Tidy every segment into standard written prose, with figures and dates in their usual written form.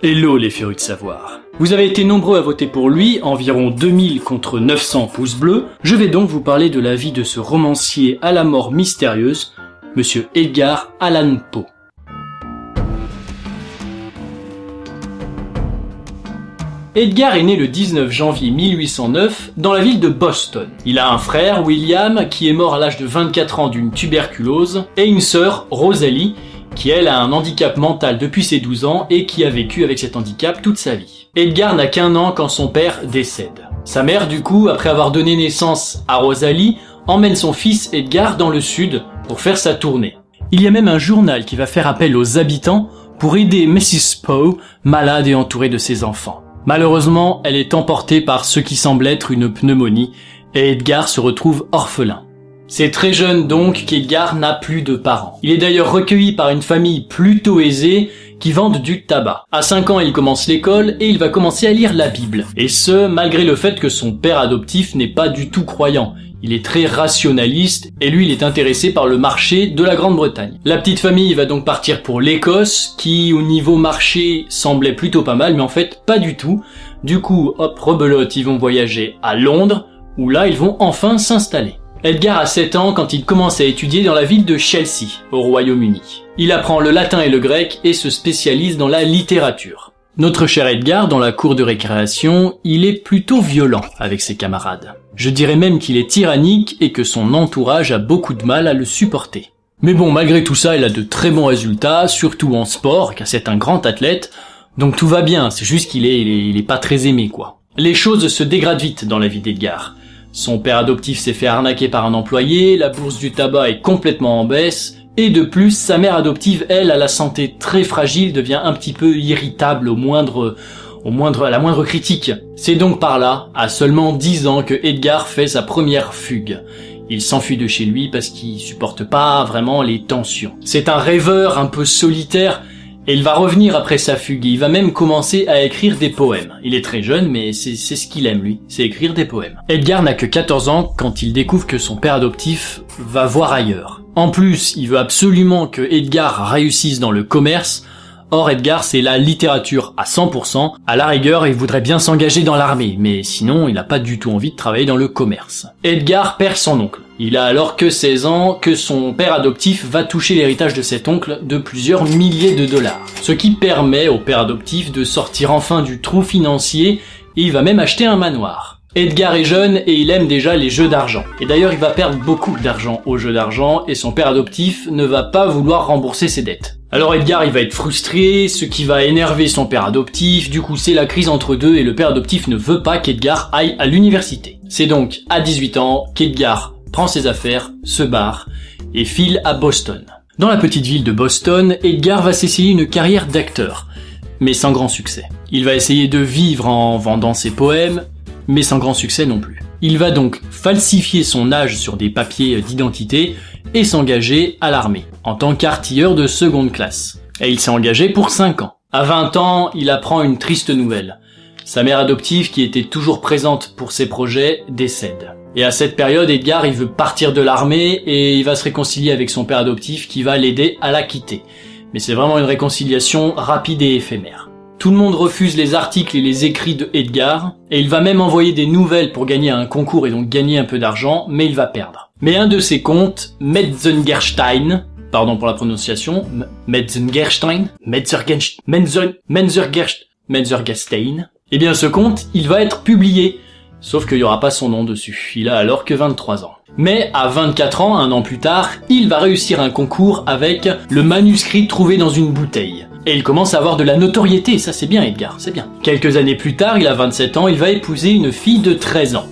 Hello les férus de savoir. Vous avez été nombreux à voter pour lui, environ 2000 contre 900 pouces bleus. Je vais donc vous parler de la vie de ce romancier à la mort mystérieuse, Monsieur Edgar Allan Poe. Edgar est né le 19 janvier 1809 dans la ville de Boston. Il a un frère, William, qui est mort à l'âge de 24 ans d'une tuberculose, et une sœur, Rosalie, qui elle a un handicap mental depuis ses 12 ans et qui a vécu avec cet handicap toute sa vie. Edgar n'a qu'1 an quand son père décède. Sa mère, du coup, après avoir donné naissance à Rosalie, emmène son fils Edgar dans le sud pour faire sa tournée. Il y a même un journal qui va faire appel aux habitants pour aider Mrs. Poe, malade et entourée de ses enfants. Malheureusement, elle est emportée par ce qui semble être une pneumonie et Edgar se retrouve orphelin. C'est très jeune donc qu'Edgar n'a plus de parents. Il est d'ailleurs recueilli par une famille plutôt aisée qui vendent du tabac. À 5 ans, il commence l'école et il va commencer à lire la Bible. Et ce, malgré le fait que son père adoptif n'est pas du tout croyant. Il est très rationaliste et lui il est intéressé par le marché de la Grande-Bretagne. La petite famille va donc partir pour l'Écosse qui au niveau marché semblait plutôt pas mal mais en fait pas du tout. Du coup hop rebelote ils vont voyager à Londres où là ils vont enfin s'installer. Edgar a 7 ans quand il commence à étudier dans la ville de Chelsea au Royaume-Uni. Il apprend le latin et le grec et se spécialise dans la littérature. Notre cher Edgar, dans la cour de récréation, il est plutôt violent avec ses camarades. Je dirais même qu'il est tyrannique et que son entourage a beaucoup de mal à le supporter. Mais bon, malgré tout ça, il a de très bons résultats, surtout en sport, car c'est un grand athlète, donc tout va bien, c'est juste qu'il est pas très aimé, quoi. Les choses se dégradent vite dans la vie d'Edgar. Son père adoptif s'est fait arnaquer par un employé, la bourse du tabac est complètement en baisse, et de plus, sa mère adoptive, elle, a la santé très fragile, devient un petit peu irritable à la moindre critique. C'est donc par là, à seulement 10 ans, que Edgar fait sa première fugue. Il s'enfuit de chez lui parce qu'il supporte pas vraiment les tensions. C'est un rêveur un peu solitaire, et il va revenir après sa fugue. Il va même commencer à écrire des poèmes. Il est très jeune, mais c'est ce qu'il aime lui, c'est écrire des poèmes. Edgar n'a que 14 ans quand il découvre que son père adoptif va voir ailleurs. En plus, il veut absolument que Edgar réussisse dans le commerce. Or, Edgar, c'est la littérature à 100%. À la rigueur, il voudrait bien s'engager dans l'armée, mais sinon, il n'a pas du tout envie de travailler dans le commerce. Edgar perd son oncle. Il a alors que 16 ans que son père adoptif va toucher l'héritage de cet oncle de plusieurs milliers de dollars. Ce qui permet au père adoptif de sortir enfin du trou financier et il va même acheter un manoir. Edgar est jeune et il aime déjà les jeux d'argent. Et d'ailleurs, il va perdre beaucoup d'argent aux jeux d'argent et son père adoptif ne va pas vouloir rembourser ses dettes. Alors Edgar, il va être frustré, ce qui va énerver son père adoptif, du coup c'est la crise entre deux et le père adoptif ne veut pas qu'Edgar aille à l'université. C'est donc à 18 ans qu'Edgar prend ses affaires, se barre et file à Boston. Dans la petite ville de Boston, Edgar va s'essayer une carrière d'acteur, mais sans grand succès. Il va essayer de vivre en vendant ses poèmes, mais sans grand succès non plus. Il va donc falsifier son âge sur des papiers d'identité et s'engager à l'armée, en tant qu'artilleur de seconde classe. Et il s'est engagé pour 5 ans. À 20 ans, il apprend une triste nouvelle. Sa mère adoptive, qui était toujours présente pour ses projets, décède. Et à cette période, Edgar, il veut partir de l'armée et il va se réconcilier avec son père adoptif qui va l'aider à la quitter. Mais c'est vraiment une réconciliation rapide et éphémère. Tout le monde refuse les articles et les écrits de Edgar, et il va même envoyer des nouvelles pour gagner un concours et donc gagner un peu d'argent, mais il va perdre. Mais un de ses contes, Metzengerstein, pardon pour la prononciation, Metzengerstein, eh bien ce conte, il va être publié, sauf qu'il n'y aura pas son nom dessus, il a alors que 23 ans. Mais à 24 ans, 1 an plus tard, il va réussir un concours avec le manuscrit trouvé dans une bouteille. Et il commence à avoir de la notoriété, ça c'est bien Edgar, c'est bien. Quelques années plus tard, il a 27 ans, il va épouser une fille de 13 ans.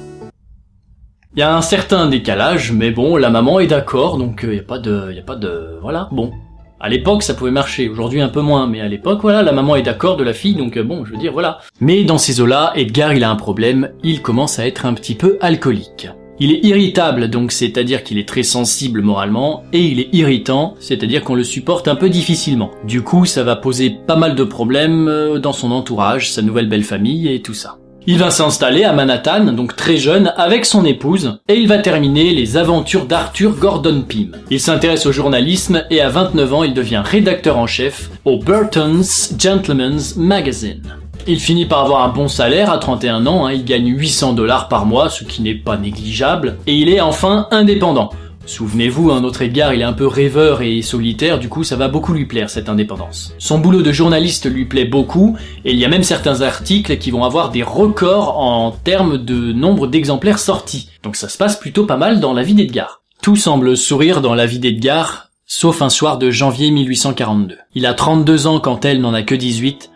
Il y a un certain décalage, mais bon, la maman est d'accord, donc y a pas de, voilà, bon. À l'époque, ça pouvait marcher, aujourd'hui un peu moins, mais à l'époque, voilà, la maman est d'accord de la fille, donc bon, je veux dire, voilà. Mais dans ces eaux-là, Edgar, il a un problème, il commence à être un petit peu alcoolique. Il est irritable, donc c'est-à-dire qu'il est très sensible moralement, et il est irritant, c'est-à-dire qu'on le supporte un peu difficilement. Du coup, ça va poser pas mal de problèmes dans son entourage, sa nouvelle belle famille et tout ça. Il va s'installer à Manhattan, donc très jeune, avec son épouse, et il va terminer les aventures d'Arthur Gordon Pym. Il s'intéresse au journalisme et à 29 ans, il devient rédacteur en chef au Burton's Gentleman's Magazine. Il finit par avoir un bon salaire à 31 ans, il gagne $800 par mois, ce qui n'est pas négligeable, et il est enfin indépendant. Souvenez-vous, notre Edgar, il est un peu rêveur et solitaire, du coup ça va beaucoup lui plaire cette indépendance. Son boulot de journaliste lui plaît beaucoup, et il y a même certains articles qui vont avoir des records en termes de nombre d'exemplaires sortis. Donc ça se passe plutôt pas mal dans la vie d'Edgar. Tout semble sourire dans la vie d'Edgar, sauf un soir de janvier 1842. Il a 32 ans quand elle n'en a que 18,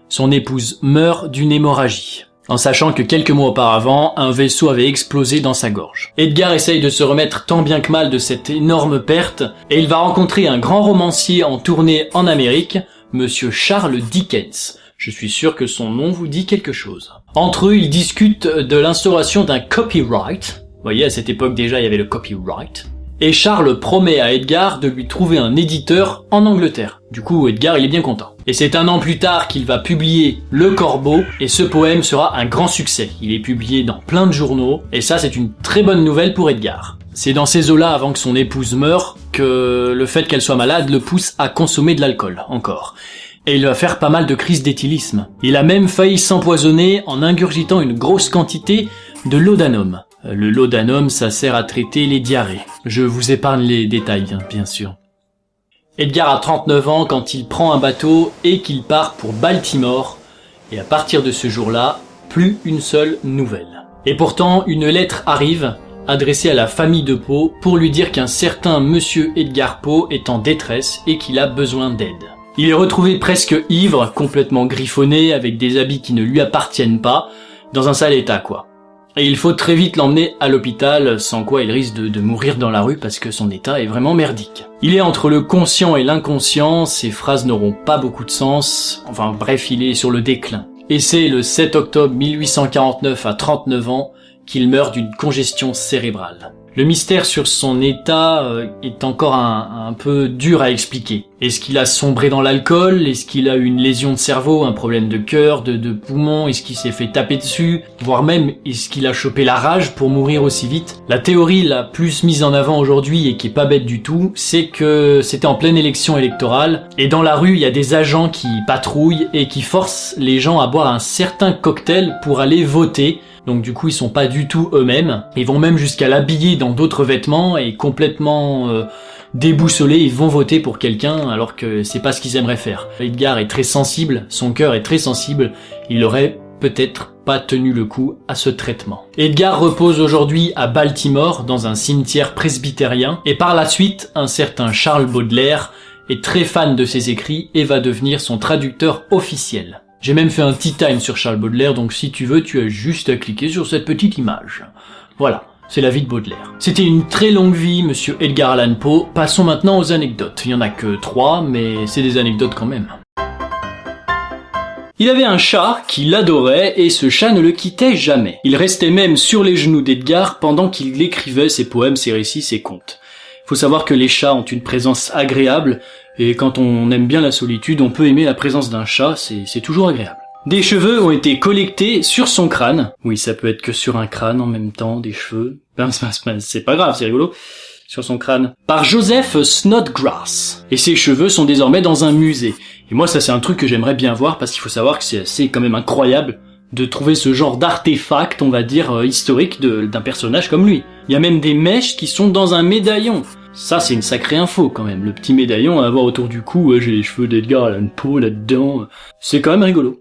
son épouse meurt d'une hémorragie, en sachant que quelques mois auparavant, un vaisseau avait explosé dans sa gorge. Edgar essaye de se remettre tant bien que mal de cette énorme perte, et il va rencontrer un grand romancier en tournée en Amérique, monsieur Charles Dickens. Je suis sûr que son nom vous dit quelque chose. Entre eux, ils discutent de l'instauration d'un copyright. Vous voyez, à cette époque déjà, il y avait le copyright. Et Charles promet à Edgar de lui trouver un éditeur en Angleterre. Du coup, Edgar, il est bien content. Et c'est un an plus tard qu'il va publier Le Corbeau, et ce poème sera un grand succès. Il est publié dans plein de journaux, et ça, c'est une très bonne nouvelle pour Edgar. C'est dans ces eaux-là, avant que son épouse meure, que le fait qu'elle soit malade le pousse à consommer de l'alcool, encore. Et il va faire pas mal de crises d'éthylisme. Il a même failli s'empoisonner en ingurgitant une grosse quantité de laudanum. Le laudanum, ça sert à traiter les diarrhées. Je vous épargne les détails, bien sûr. Edgar a 39 ans quand il prend un bateau et qu'il part pour Baltimore. Et à partir de ce jour-là, plus une seule nouvelle. Et pourtant, une lettre arrive, adressée à la famille de Poe, pour lui dire qu'un certain monsieur Edgar Poe est en détresse et qu'il a besoin d'aide. Il est retrouvé presque ivre, complètement griffonné, avec des habits qui ne lui appartiennent pas, dans un sale état quoi. Et il faut très vite l'emmener à l'hôpital, sans quoi il risque de mourir dans la rue parce que son état est vraiment merdique. Il est entre le conscient et l'inconscient, ses phrases n'auront pas beaucoup de sens, enfin bref, il est sur le déclin. Et c'est le 7 octobre 1849 à 39 ans qu'il meurt d'une congestion cérébrale. Le mystère sur son état est encore un peu dur à expliquer. Est-ce qu'il a sombré dans l'alcool? Est-ce qu'il a eu une lésion de cerveau, un problème de cœur, de poumon? Est-ce qu'il s'est fait taper dessus? Voire même, est-ce qu'il a chopé la rage pour mourir aussi vite? La théorie la plus mise en avant aujourd'hui et qui est pas bête du tout, c'est que c'était en pleine élection électorale et dans la rue, il y a des agents qui patrouillent et qui forcent les gens à boire un certain cocktail pour aller voter. Donc du coup ils sont pas du tout eux-mêmes, ils vont même jusqu'à l'habiller dans d'autres vêtements et complètement déboussolés, ils vont voter pour quelqu'un alors que c'est pas ce qu'ils aimeraient faire. Edgar est très sensible, son cœur est très sensible, il aurait peut-être pas tenu le coup à ce traitement. Edgar repose aujourd'hui à Baltimore dans un cimetière presbytérien et par la suite un certain Charles Baudelaire est très fan de ses écrits et va devenir son traducteur officiel. J'ai même fait un tea time sur Charles Baudelaire, donc si tu veux, tu as juste à cliquer sur cette petite image. Voilà, c'est la vie de Baudelaire. C'était une très longue vie, monsieur Edgar Allan Poe. Passons maintenant aux anecdotes. Il y en a que 3, mais c'est des anecdotes quand même. Il avait un chat qui l'adorait et ce chat ne le quittait jamais. Il restait même sur les genoux d'Edgar pendant qu'il écrivait ses poèmes, ses récits, ses contes. Faut savoir que les chats ont une présence agréable et quand on aime bien la solitude, on peut aimer la présence d'un chat, c'est toujours agréable. Des cheveux ont été collectés sur son crâne. Oui, ça peut être que sur un crâne en même temps, des cheveux. Ben, c'est pas grave, c'est rigolo. Sur son crâne. Par Joseph Snodgrass. Et ses cheveux sont désormais dans un musée. Et moi, ça c'est un truc que j'aimerais bien voir parce qu'il faut savoir que c'est assez quand même incroyable de trouver ce genre d'artefact, on va dire, historique d'un personnage comme lui. Il y a même des mèches qui sont dans un médaillon. Ça, c'est une sacrée info quand même. Le petit médaillon à avoir autour du cou, j'ai les cheveux d'Edgar Allan Poe là-dedans. C'est quand même rigolo.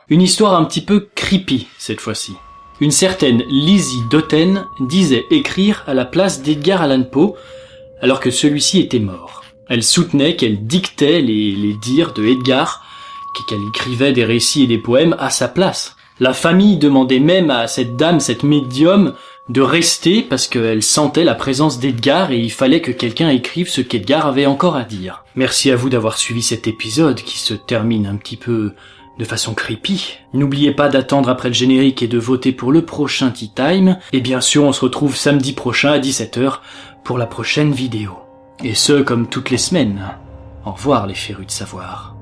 Une histoire un petit peu creepy cette fois-ci. Une certaine Lizzie Dotten disait écrire à la place d'Edgar Allan Poe alors que celui-ci était mort. Elle soutenait qu'elle dictait les dires de Edgar, qu'elle écrivait des récits et des poèmes à sa place. La famille demandait même à cette dame, cette médium, de rester parce qu'elle sentait la présence d'Edgar et il fallait que quelqu'un écrive ce qu'Edgar avait encore à dire. Merci à vous d'avoir suivi cet épisode qui se termine un petit peu de façon creepy. N'oubliez pas d'attendre après le générique et de voter pour le prochain Tea Time. Et bien sûr, on se retrouve samedi prochain à 17h pour la prochaine vidéo. Et ce, comme toutes les semaines. Au revoir les férus de savoir.